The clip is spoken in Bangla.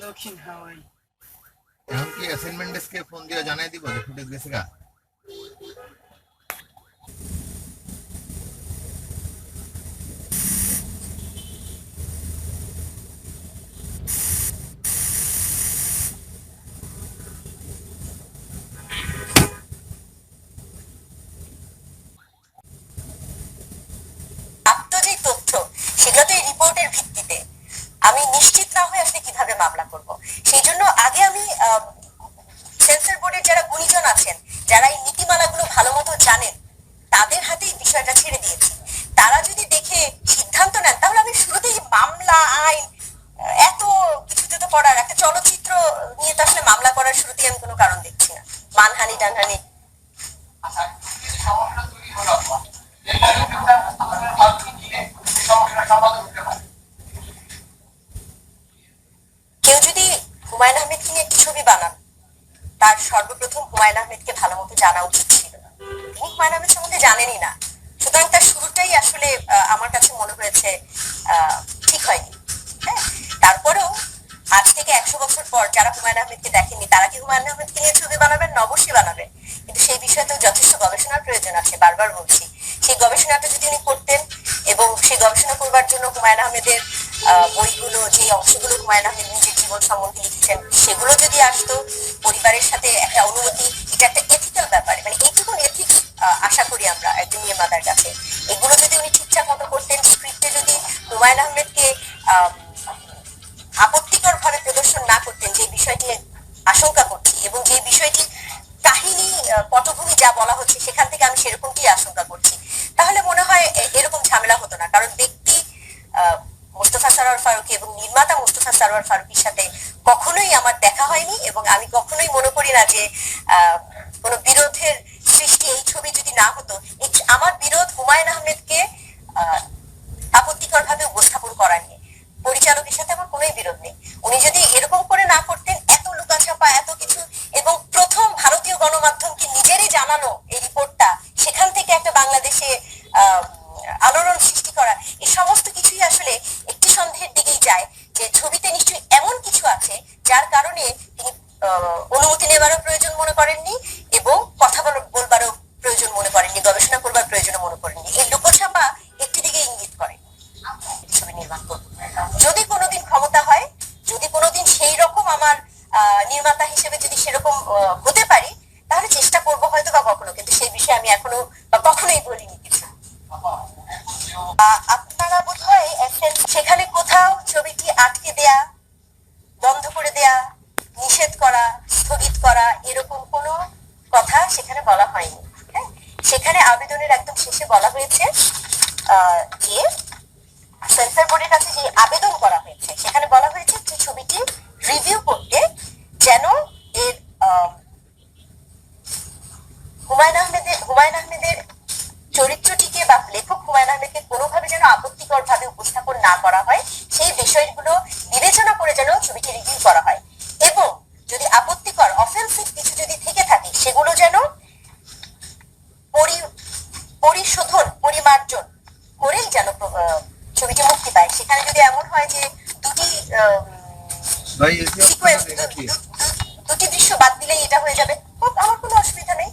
লক্ষিণ হাওয়াই। এখন কি অ্যাসাইনমেন্ট ডেস্কে ফোন দিয়ে জানাই দিব যে ফুটেজ গেছে গা? প্রাপ্ত যে তথ্য সেগুলো তো এই রিপোর্টের ভিত্তিতে। আমি নিশ্চিত না হয়ে আসলে কিভাবে মামলা করব, সেই জন্য আগে আমি সেন্সর বোর্ডের যারা গুণীজন আছেন, যারা এই নীতিমালাগুলো ভালো মতো জানেন, তাদের হাতে এই বিষয়টা ছেড়ে দিয়েছি। তারা যদি দেখে সিদ্ধান্ত নেন, তাহলে আমি শুরুতেই মামলা আইন এত কিছু তো করার, একটা চলচ্চিত্র নিয়ে তো আসলে মামলা করার শুরুতেই আমি কোনো কারণ দেখছি না। মানহানি টানহানি কেউ যদি হুমায়ুন আহমেদকে নিয়ে একটি ছবি বানান, তার সর্বপ্রথম হুমায়ুন আহমেদকে ভালো মতো জানা উচিত ছিল। তিনি হুমায়ুন আহমেদ সম্বন্ধে জানেনই না, সুতরাং তার শুরুটাই আসলে আমার কাছে মনে হয়েছে ঠিক হয়নি। হ্যাঁ, তারপরেও আজ থেকে 100 বছর পর যারা হুমায়ুন আহমেদকে দেখেননি, তারা কি হুমায়ুন আহমেদকে নিয়ে ছবি বানাবেন? অবশ্যই বানাবেন, কিন্তু সেই বিষয়তেও যথেষ্ট গবেষণার প্রয়োজন আছে। বারবার বলছি, সেই গবেষণাটা যদি উনি করতেন এবং সেই গবেষণা করবার জন্য হুমায়ুন আহমেদের বইগুলো, যে অংশগুলো হুমায়ুন আহমেদ নিজের জীবন সম্বন্ধে লিখছেন, সেগুলো যদি আসতো, পরিবারের সাথে একটা অনুমতি, এটা একটা এথিক্যাল ব্যাপার, মানে এইটুকুন এথিক্স আশা করি আমরা একজন নির্মাতার কাছে। এগুলো যদি উনি ঠিকঠাক মতো করতেন, স্ক্রিপ্টে যদি হুমায়ুন আহমেদকে আপত্তিকর ভাবে প্রদর্শন না করতেন, যে বিষয়টি আশঙ্কা করছি, এবং যে বিষয়টি কাহিনী পটভূমি যা বলা হচ্ছে সেখান থেকে আমি সেরকমটি আশঙ্কা করছি, তাহলে মনে হয় এরকম ঝামেলা হতো না। কারণ ব্যক্তি মোস্তফা সরোয়ার ফারুকী এবং নির্মাতা মোস্তফা সরোয়ার ফারুকীর সাথে কখনোই আমার দেখা হয়নি, এবং আমি কখনোই মনে করি না যে কোনো বিরোধের সৃষ্টি এই ছবি যদি না হতো। আমার বিরোধ হুমায়ুন আহমেদকে আপত্তিকর ভাবে উপস্থাপন করা নিয়ে। পরিচালকের সাথে আমার কোনোই বিরোধ নেই। উনি যদি এরকম করে না করতেন, এত লুকাছাপা, এত কিছু, এবং প্রথম ভারতীয় গণমাধ্যমকে নিজেরই জানানো এই রিপোর্টটা, সেখান থেকে একটা বাংলাদেশে আলোড়ন সৃষ্টি করা, এই সমস্ত কিছুই আসলে একটি সন্দেহের দিকেই যায় যে ছবিতে নিশ্চয়ই এমন কিছু আছে যার কারণে তিনি অনুমতি নেবারও প্রয়োজন মনে করেননি, এবং কথা বলবারও প্রয়োজন মনে করেননি, গবেষণা করবার প্রয়োজন মনে করেননি। এই লুকোছাপা একটি দিকে ইঙ্গিত করে ছবি নির্মাণ করব। যদি কোনোদিন ক্ষমতা হয়, যদি কোনোদিন সেই রকম আমার নির্মাতা হিসেবে যদি সেরকম হতে পারি, তাহলে চেষ্টা করবো হয়তো বা কখনো, কিন্তু সেই বিষয়ে আমি এখনো বা কখনোই বলিনি কিছু। আপনারা বোধ হয় সেখানে কোথাও ছবিটি আটকে দেয়া, বন্ধ করে দেয়া, নিষেধ করা, স্থগিত করা, এরকম কোনো কথা সেখানে বলা হয়নি। হ্যাঁ, সেখানে আবেদনের একদম শেষে বলা হয়েছে যে সেন্সর বোর্ডের কাছে যে আবেদন করা হয়েছে, সেখানে বলা হয়েছে যে ছবিটি রিভিউ করতে যেন এর হুমায়ুন আহমেদের চরিত্রটিকে বা লেখক হুমায়ুন আহমেদকে কোনোভাবে যেন আপত্তিকর ভাবে উপস্থাপন না করা হয়, সেই বিষয়গুলো বিবেচনা করে যেন ছবিটি রিভিউ করা হয়, এবং যদি আপত্তিকর অফেন্সিভ কিছু যদি থেকে থাকে, সেগুলো যেন পরিশোধন, পরিমার্জন করেই যেন ছবিটি মুক্তি পায়। সেখানে যদি এমন হয় যে দুটি সিকোয়েন্স, দুটি দৃশ্য বাদ দিলেই এটা হয়ে যাবে, আমার কোনো অসুবিধা নেই।